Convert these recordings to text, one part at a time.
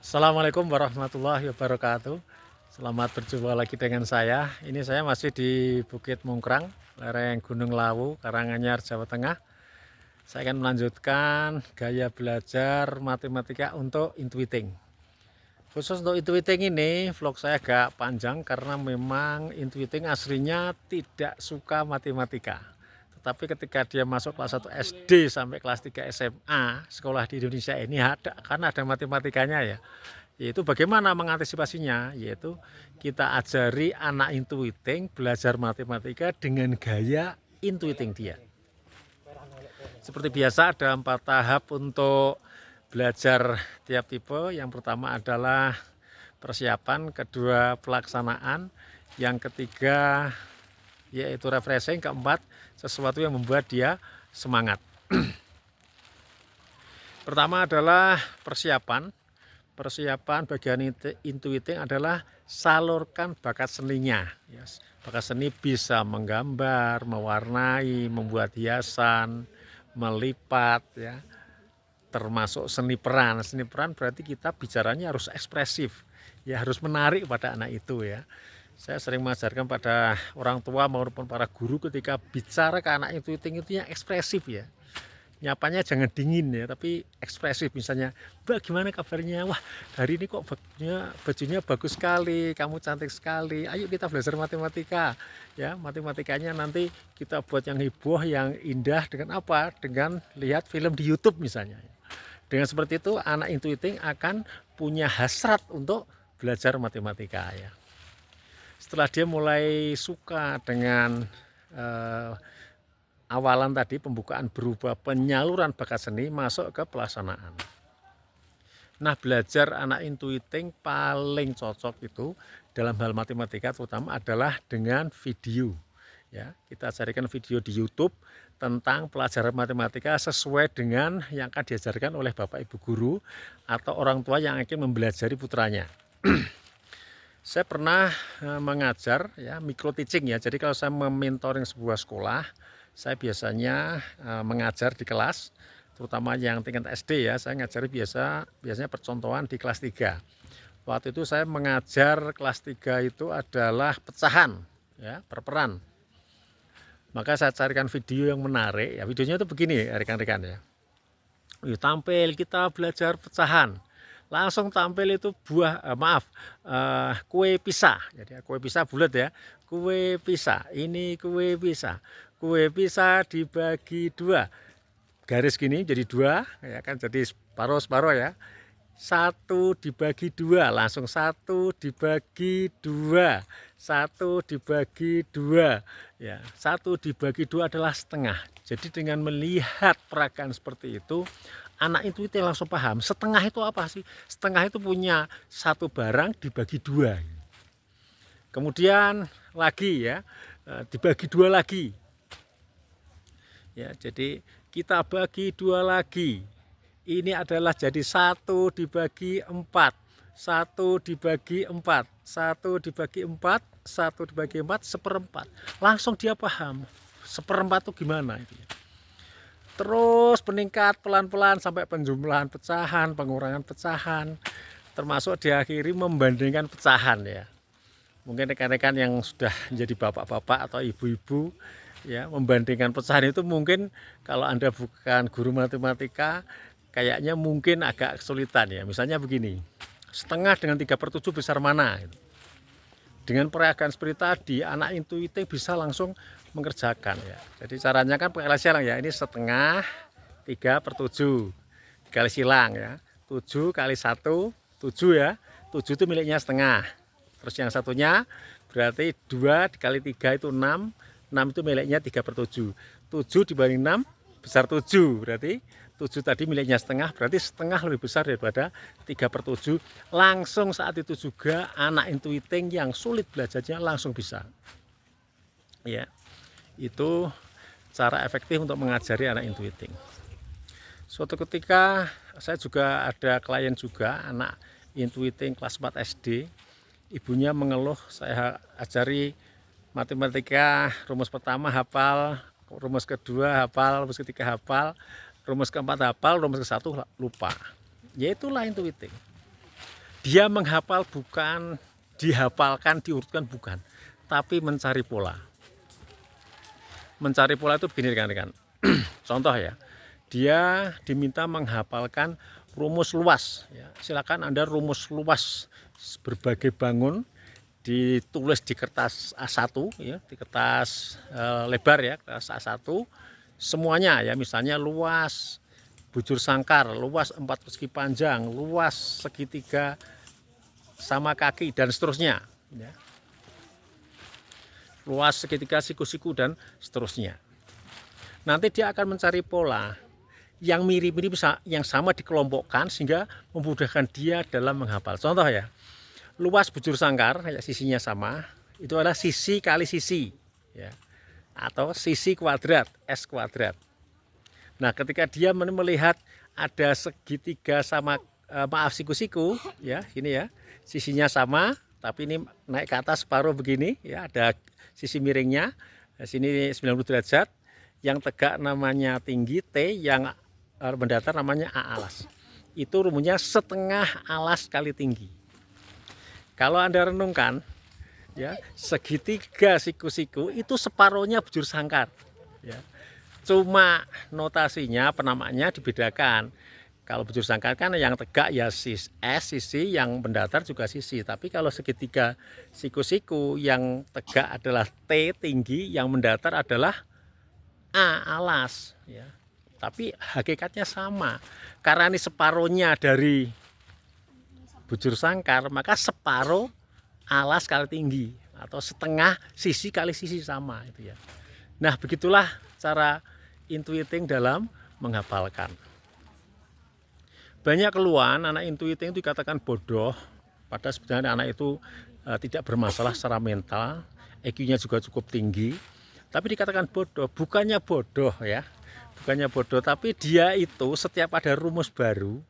Assalamualaikum warahmatullahi wabarakatuh. Selamat berjumpa lagi dengan saya. Ini saya masih di Bukit Mungkrang, lereng Gunung Lawu, Karanganyar, Jawa Tengah. Saya akan melanjutkan gaya belajar matematika untuk intuiting. Khusus untuk intuiting ini, vlog saya agak panjang karena memang intuiting aslinya tidak suka matematika. Tetapi ketika dia masuk kelas 1 SD sampai kelas 3 SMA, sekolah di Indonesia ini ada, karena ada matematikanya ya. Yaitu bagaimana mengantisipasinya, yaitu kita ajari anak intuiting belajar matematika dengan gaya intuiting dia. Seperti biasa ada 4 tahap untuk belajar tiap tipe. Yang pertama adalah persiapan, kedua pelaksanaan, yang ketiga yaitu refreshing, keempat sesuatu yang membuat dia semangat. Pertama adalah persiapan. Persiapan bagian intuiting adalah salurkan bakat seninya. Bakat seni bisa menggambar, mewarnai, membuat hiasan, melipat, ya, termasuk seni peran. Seni peran berarti kita bicaranya harus ekspresif, ya, harus menarik pada anak itu, ya. Saya sering mengajarkan pada orang tua maupun para guru ketika bicara ke anak intuiting itu yang ekspresif, ya. Nyapanya jangan dingin ya, tapi ekspresif. Misalnya, "Mbak, gimana kabarnya? Wah, hari ini kok bajunya bagus sekali, kamu cantik sekali. Ayo kita belajar matematika." Ya, matematikanya nanti kita buat yang heboh, yang indah dengan apa? Dengan lihat film di YouTube misalnya. Dengan seperti itu anak intuiting akan punya hasrat untuk belajar matematika, ya. Setelah dia mulai suka dengan awalan tadi, pembukaan berubah penyaluran bakat seni, masuk ke pelaksanaan. Nah, belajar anak intuiting paling cocok itu dalam hal matematika terutama adalah dengan video. Ya, kita carikan video di YouTube tentang pelajaran matematika sesuai dengan yang akan diajarkan oleh Bapak Ibu guru atau orang tua yang akan mempelajari putranya. Saya pernah mengajar, ya, micro teaching, ya. Jadi kalau saya mementoring sebuah sekolah, saya biasanya mengajar di kelas, terutama yang tingkat SD, ya. Saya ngajari biasanya percontohan di kelas 3. Waktu itu saya mengajar kelas 3 itu adalah pecahan, ya, perperan. Maka saya carikan video yang menarik, ya. Videonya itu begini, rekan-rekan, ya. Yuk tampil, kita belajar pecahan. Langsung tampil itu kue pisah. Jadi kue pisah bulat, ya. Kue pisah, ini kue pisah. Kue pisah dibagi 2. Garis gini jadi 2, ya kan, jadi separuh-separuh, ya. 1 dibagi 2, langsung 1 dibagi 2. 1 dibagi 2. Ya, 1 dibagi 2 adalah setengah. Jadi dengan melihat peragaan seperti itu, anak intuitif langsung paham, setengah itu apa sih? Setengah itu punya satu barang dibagi 2. Kemudian lagi, ya, dibagi 2 lagi. Ya, jadi kita bagi 2 lagi. Ini adalah jadi 1 dibagi 4. 1 dibagi 4. 1 dibagi 4. 1 dibagi 4, seperempat. Langsung dia paham. Seperempat itu gimana itu, ya. Terus meningkat pelan-pelan sampai penjumlahan pecahan, pengurangan pecahan, termasuk diakhiri membandingkan pecahan, ya. Mungkin rekan-rekan yang sudah menjadi bapak-bapak atau ibu-ibu, ya, membandingkan pecahan itu mungkin kalau Anda bukan guru matematika kayaknya mungkin agak kesulitan, ya. Misalnya begini, setengah dengan 3/7 besar mana? Dengan peragaan seperti tadi, anak intuitif bisa langsung mengerjakan, ya. Jadi caranya kan pakai silang, ya. Ini setengah 3/7 dikali silang, ya. 7 kali 1, 7, ya. 7 itu miliknya setengah. Terus yang satunya berarti 2 dikali 3 itu 6. 6 itu miliknya 3/7. 7 dibanding 6 besar 7. Berarti 7 tadi miliknya setengah, berarti setengah lebih besar daripada 3/7. Langsung saat itu juga anak intuiting yang sulit belajarnya langsung bisa. Ya, itu cara efektif untuk mengajari anak intuiting. Suatu ketika saya juga ada klien juga anak intuiting kelas 4 SD. Ibunya mengeluh, saya ajari matematika, rumus pertama hafal, rumus kedua hafal, rumus ketiga hafal, rumus keempat hafal, rumus ke-1 lupa. Ya itulah intuiting. Dia menghafal bukan dihafalkan, diurutkan bukan, tapi mencari pola. Mencari pola itu begini rekan-rekan. Contoh ya, dia diminta menghafalkan rumus luas. Ya, silakan Anda rumus luas berbagai bangun ditulis di kertas A1 ya, di kertas lebar ya, kertas A1 semuanya ya, misalnya luas bujur sangkar, luas 4 persegi panjang, luas segitiga sama kaki dan seterusnya ya. Luas segitiga siku-siku dan seterusnya. Nanti dia akan mencari pola yang mirip-mirip yang sama dikelompokkan sehingga memudahkan dia dalam menghafal. Contoh ya, luas bujur sangkar kayak sisinya sama, itu adalah sisi kali sisi ya, atau sisi kuadrat, S kuadrat. Nah, ketika dia melihat ada segitiga sama siku-siku ya, ini ya, sisinya sama tapi ini naik ke atas separuh begini ya, ada sisi miringnya, sini 90 derajat, yang tegak namanya tinggi T, yang mendatar namanya A alas. Itu rumusnya setengah alas kali tinggi. Kalau Anda renungkan ya, segitiga siku-siku itu separuhnya bujur sangkar ya. Cuma notasinya, penamaannya dibedakan. Kalau bujur sangkar kan yang tegak ya S sisi, yang mendatar juga sisi. Tapi kalau segitiga siku-siku, yang tegak adalah T tinggi, yang mendatar adalah A alas ya. Tapi hakikatnya sama. Karena ini separuhnya dari bujur sangkar, maka separuh alas kali tinggi atau setengah sisi kali sisi sama itu ya. Nah, begitulah cara intuiting dalam menghafalkan. Banyak keluhan anak intuiting itu dikatakan bodoh, padahal sebenarnya anak itu tidak bermasalah secara mental, IQ-nya juga cukup tinggi, tapi dikatakan bodoh. Bukannya bodoh ya, bukannya bodoh, tapi dia itu setiap ada rumus baru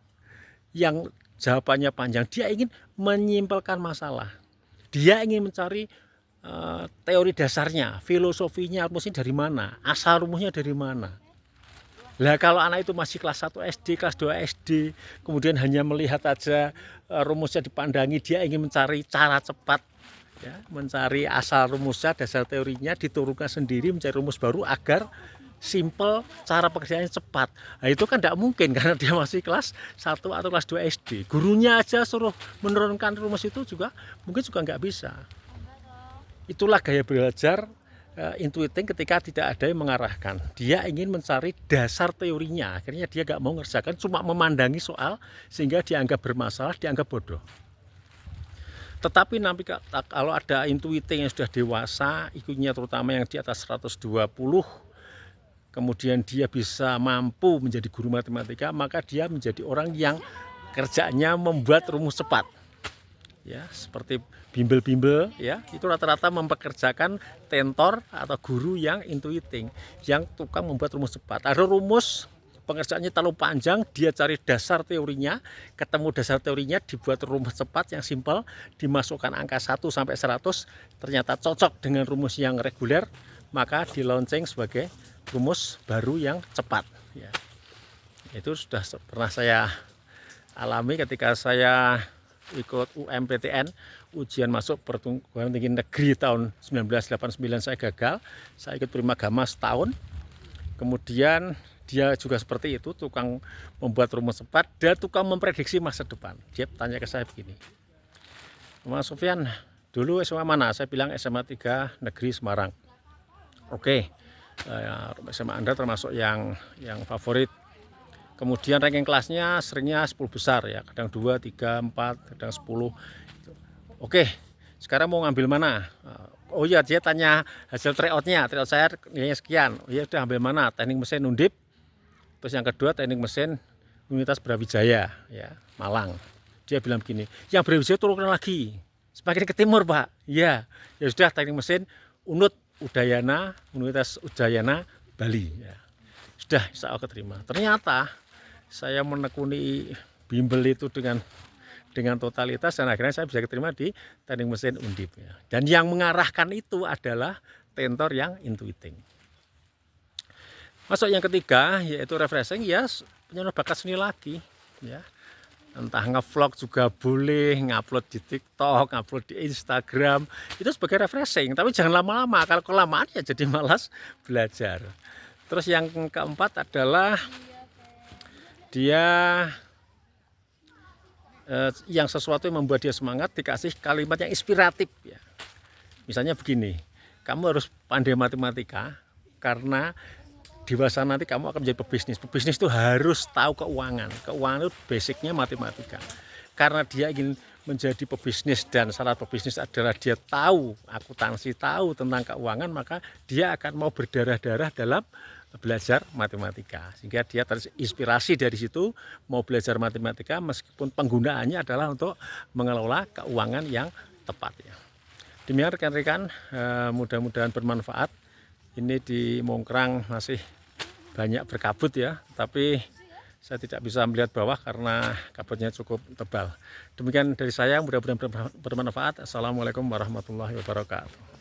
yang jawabannya panjang, dia ingin menyimpulkan masalah, dia ingin mencari teori dasarnya, filosofinya, rumusnya dari mana, asal rumusnya dari mana. Lah kalau anak itu masih kelas 1 SD, kelas 2 SD, kemudian hanya melihat aja rumusnya dipandangi, dia ingin mencari cara cepat ya, mencari asal rumusnya, dasar teorinya, diturunkan sendiri, mencari rumus baru agar simple, cara pekerjaannya cepat. Nah, itu kan tidak mungkin karena dia masih kelas 1 atau kelas 2 SD. Gurunya aja suruh menurunkan rumus itu juga mungkin juga nggak bisa. Itulah gaya belajar intuiting ketika tidak ada yang mengarahkan. Dia ingin mencari dasar teorinya, akhirnya dia nggak mau ngerjakan, cuma memandangi soal sehingga dianggap bermasalah, dianggap bodoh. Tetapi nanti kalau ada intuiting yang sudah dewasa, IQ-nya terutama yang di atas 120, kemudian dia bisa mampu menjadi guru matematika, maka dia menjadi orang yang kerjanya membuat rumus cepat. Ya, seperti bimbel-bimbel ya, itu rata-rata mempekerjakan tentor atau guru yang intuiting, yang tukang membuat rumus cepat. Ada rumus pengerjaannya terlalu panjang, dia cari dasar teorinya, ketemu dasar teorinya, dibuat rumus cepat yang simpel, dimasukkan angka 1 sampai 100, ternyata cocok dengan rumus yang reguler, maka di launching sebagai rumus baru yang cepat ya. Itu sudah pernah saya alami ketika saya ikut UMPTN, ujian masuk perguruan tinggi negeri tahun 1989. Saya gagal, saya ikut Primagama setahun, kemudian dia juga seperti itu, tukang membuat rumus cepat dan tukang memprediksi masa depan. Dia tanya ke saya begini, Mas Sofyan, dulu SMA mana? Saya bilang SMA 3 Negeri Semarang. Oke, SMA Anda termasuk yang favorit. Kemudian ranking kelasnya seringnya 10 besar ya, kadang 2, 3, 4, kadang 10. Oke, sekarang mau ngambil mana? Oh iya, dia tanya hasil tryoutnya, tryout saya nilainya sekian. Oh iya, sudah ambil mana? Teknik mesin Undip. Terus yang kedua teknik mesin Universitas Brawijaya ya, Malang. Dia bilang begini, yang Brawijaya turunkan lagi, semakin ke timur Pak. Ya, ya sudah teknik mesin Udayana, Universitas Udayana, Bali. Ya. Sudah, insya Allah keterima. Ternyata saya menekuni bimbel itu dengan totalitas dan akhirnya saya bisa keterima di teknik mesin Undip ya. Dan yang mengarahkan itu adalah tentor yang intuiting. Masuk yang ketiga yaitu refreshing, ya punya bakat seni lagi ya. entah ngevlog juga boleh, ngupload di TikTok, ngupload di Instagram, itu sebagai refreshing. Tapi jangan lama-lama, kalau kelamaan ya jadi malas belajar. Terus yang keempat adalah dia yang sesuatu yang membuat dia semangat dikasih kalimat yang inspiratif ya. Misalnya begini, kamu harus pandai matematika karena dewasa nanti kamu akan menjadi pebisnis. Pebisnis itu harus tahu keuangan. Keuangan itu basicnya matematika. Karena dia ingin menjadi pebisnis dan syarat pebisnis adalah dia tahu akuntansi, tahu tentang keuangan, maka dia akan mau berdarah-darah dalam belajar matematika. Sehingga dia terinspirasi dari situ mau belajar matematika meskipun penggunaannya adalah untuk mengelola keuangan yang tepat ya. Demikian rekan-rekan, mudah-mudahan bermanfaat. Ini di Mongkrang masih banyak berkabut ya, tapi saya tidak bisa melihat bawah karena kabutnya cukup tebal. Demikian dari saya, mudah-mudahan bermanfaat. Assalamualaikum warahmatullahi wabarakatuh.